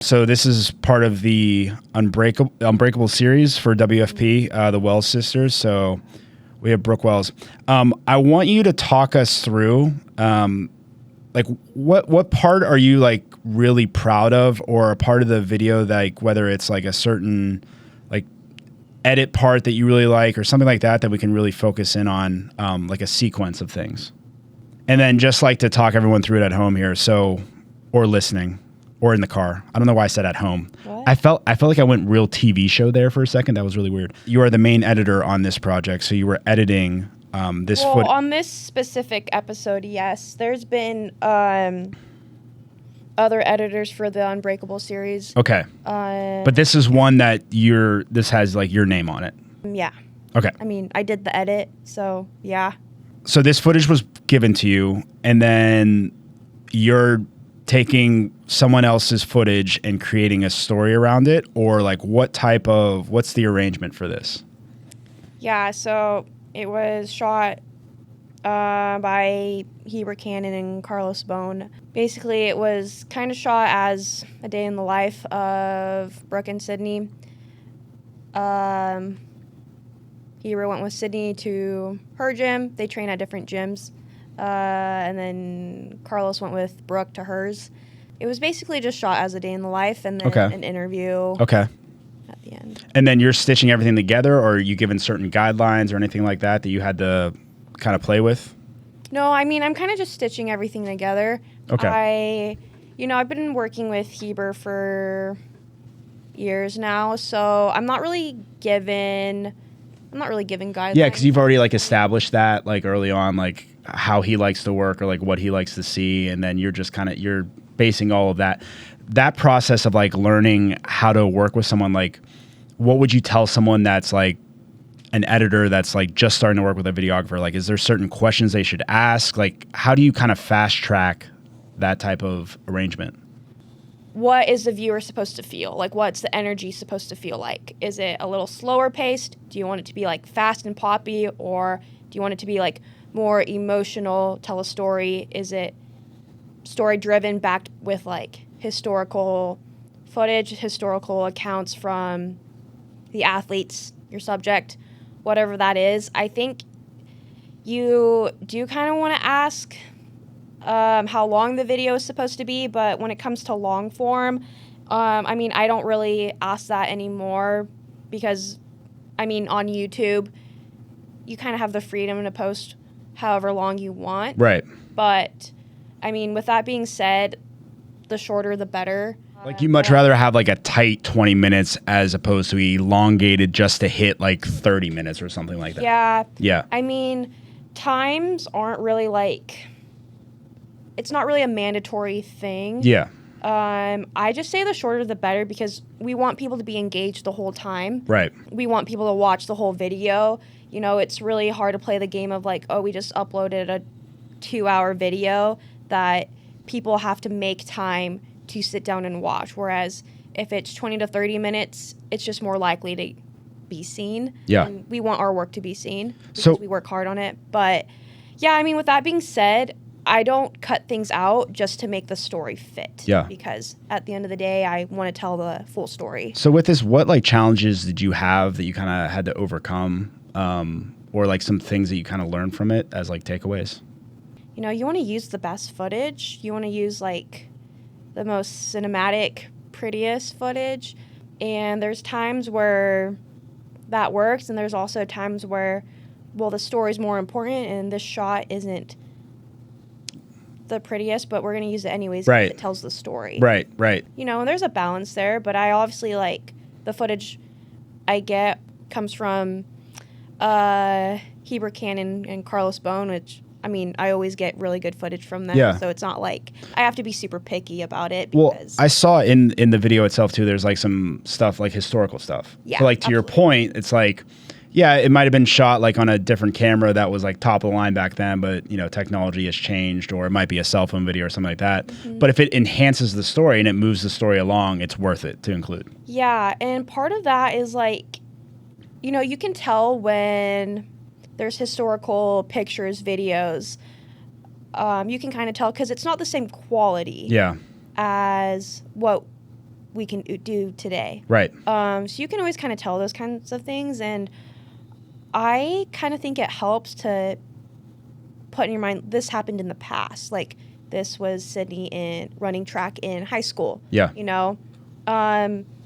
So this is part of the Unbreakable series for WFP, the Wells sisters. So we have Brooke Wells. I want you to talk us through, like what part are you like really proud of, or a part of the video, like whether it's like a certain like edit part that you really like or something like that we can really focus in on, like a sequence of things. And then just like to talk everyone through it at home here. So, or listening. Or in the car. I don't know why I said at home. What? I felt like I went real TV show there for a second. That was really weird. You are the main editor on this project, so you were editing this Well, footage. on this specific episode, yes. There's been other editors for the Unbreakable series. Okay. But this is one that this has like your name on it. Yeah. Okay. I mean, I did the edit, so yeah. So this footage was given to you, and then you're taking someone else's footage and creating a story around it, or like what's the arrangement for this? Yeah, so it was shot by Heber Cannon and Carlos Bone. Basically, it was kind of shot as a day in the life of Brooke and Sydney. Heber went with Sydney to her gym. They train at different gyms. And then Carlos went with Brooke to hers. It was basically just shot as a day in the life, and then an interview Okay. at the end. And then you're stitching everything together, or are you given certain guidelines or anything like that you had to kind of play with? No, I mean, I'm kind of just stitching everything together. Okay. I've been working with Heber for years now, so I'm not really given guidelines. Yeah, because you've already like established that like early on, like how he likes to work or like what he likes to see, and then you're just you're basing all of that process of like learning how to work with someone. Like, what would you tell someone that's like an editor that's like just starting to work with a videographer? Like, is there certain questions they should ask? Like, how do you kind of fast track that type of arrangement? What is the viewer supposed to feel? Like, what's the energy supposed to feel like? Is it a little slower paced? Do you want it to be like fast and poppy, or do you want it to be like more emotional, tell a story? Is it story driven, backed with like historical footage, historical accounts from the athletes, your subject, whatever that is? I think you do kind of want to ask how long the video is supposed to be, but when it comes to long form, I mean, I don't really ask that anymore because, I mean, on YouTube, you kind of have the freedom to post however long you want. Right. But, I mean, with that being said, the shorter the better. Like, you much rather have like a tight 20 minutes as opposed to elongated just to hit like 30 minutes or something like that. Yeah. Yeah. I mean, times aren't really like, it's not really a mandatory thing. Yeah. I just say the shorter the better because we want people to be engaged the whole time. Right. We want people to watch the whole video. You know, it's really hard to play the game of like, oh, we just uploaded a 2-hour video that people have to make time to sit down and watch. Whereas if it's 20 to 30 minutes, it's just more likely to be seen. Yeah. And we want our work to be seen because So we work hard on it. But yeah, I mean, with that being said, I don't cut things out just to make the story fit. Yeah. Because at the end of the day, I want to tell the full story. So with this, what like challenges did you have that you kind of had to overcome, or like some things that you kind of learned from it as like takeaways? You know, you want to use the best footage. You want to use like the most cinematic, prettiest footage. And there's times where that works, and there's also times where, well, the story's more important and this shot isn't the prettiest, but we're going to use it anyways because Right. it tells the story. Right. Right. You know, and there's a balance there, but I obviously like the footage I get comes from Heber Cannon and Carlos Bone, which, I mean, I always get really good footage from them. Yeah. So it's not like I have to be super picky about it. Well, Because, I saw in the video itself too, there's like some stuff like historical stuff. Yeah, So like to your absolutely. point, it's like, yeah, it might have been shot like on a different camera that was like top of the line back then, but you know, technology has changed, or it might be a cell phone video or something like that. Mm-hmm. But if it enhances the story and it moves the story along, it's worth it to include. yeah, and part of that is like, you know, you can tell when there's historical pictures, videos. You can kind of tell because it's not the same quality Yeah. as what we can do today. Right. So you can always kind of tell those kinds of things, and I kind of think it helps to put in your mind, this happened in the past. Like, this was Sydney in running track in high school. Yeah. You know,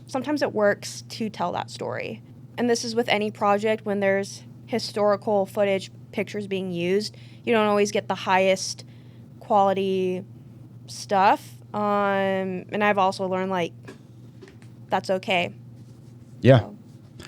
sometimes it works to tell that story. And this is with any project. When there's historical footage, pictures being used, you don't always get the highest quality stuff. And I've also learned, like, that's okay. Yeah. So.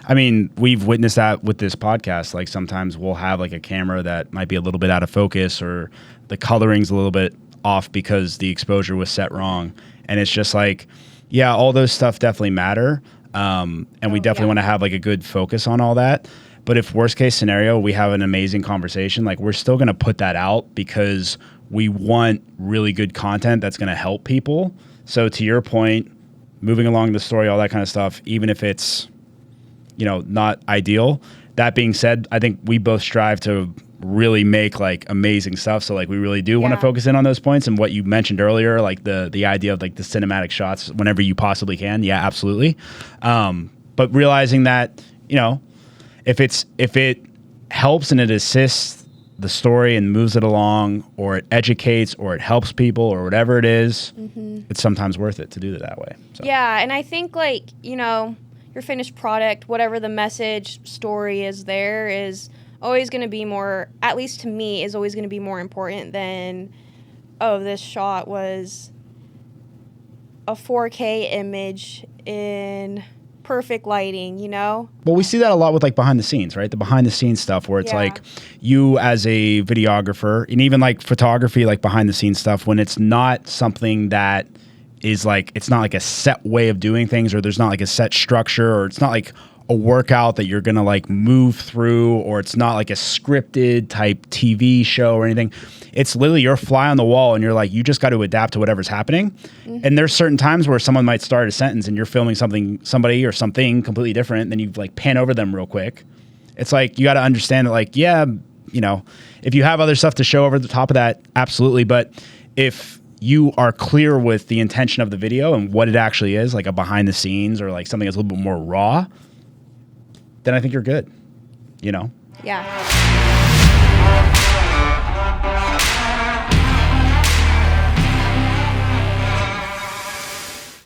I mean, we've witnessed that with this podcast. Like, sometimes we'll have like a camera that might be a little bit out of focus, or the coloring's a little bit off because the exposure was set wrong. And it's just like, yeah, all those stuff definitely matter. And we definitely want to have like a good focus on all that. But if worst case scenario, we have an amazing conversation, like, we're still going to put that out because we want really good content that's going to help people. So to your point, moving along the story, all that kind of stuff, even if it's, you know, not ideal. That being said, I think we both strive to really make like amazing stuff. So like, we really do want to focus in on those points. And what you mentioned earlier, like the idea of like the cinematic shots whenever you possibly can. Yeah, absolutely. But realizing that, you know, if it helps and it assists the story and moves it along, or it educates, or it helps people, or whatever it is, it's sometimes worth it to do it that way. So. Yeah. And I think, like, you know, your finished product, whatever the message story is, there is always going to be more, at least to me, is always going to be more important than, oh, this shot was a 4K image in perfect lighting, you know? Well, we see that a lot with like behind the scenes, right? The behind the scenes stuff where it's like you as a videographer, and even like photography, like behind the scenes stuff, when it's not something that is like, it's not like a set way of doing things, or there's not like a set structure, or it's not like a workout that you're going to like move through, or it's not like a scripted type TV show or anything. It's literally your fly on the wall, and you're like, you just got to adapt to whatever's happening. And there's certain times where someone might start a sentence and you're filming somebody or something completely different, and then you like pan over them real quick. It's like, you got to understand that, like, yeah, you know, if you have other stuff to show over the top of that, absolutely. But if you are clear with the intention of the video and what it actually is, like a behind the scenes or like something that's a little bit more raw, then I think you're good, you know? Yeah.